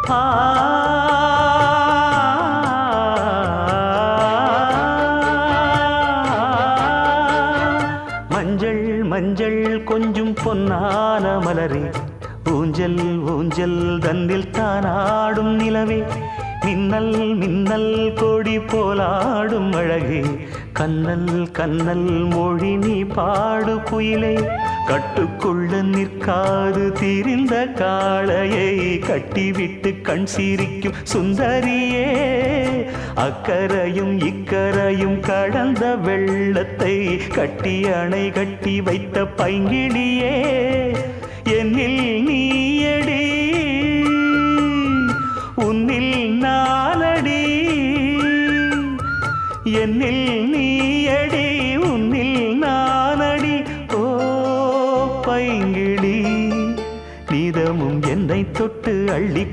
ஆ மஞ்சள் மஞ்சள் கொஞ்சம் பொன்னான மலரே, ஊஞ்சல் ஊஞ்சல் தன்னில் தானாடும் நிலவே, மின்னல் மின்னல் கொடி போலாடும் அழகே, கண்ணல் கண்ணல் மொழி நீ பாடு குயிலே, கட்டுக்குள்ள நிற்காது திரிந்த காளையை கட்டிவிட்டு கண் சிரிக்கும் சுந்தரியே, அக்கரையும் இக்கரையும் கடந்த வெள்ளத்தை கட்டி அணை கட்டி வைத்த பைங்கிளியே, என்னில் நீயடி உன்னில் நானடி, என்னில் நீயடி உன்னில் நானடி. ஓ பைங்கிளி, நீதமும் என்னை தொட்டு அள்ளி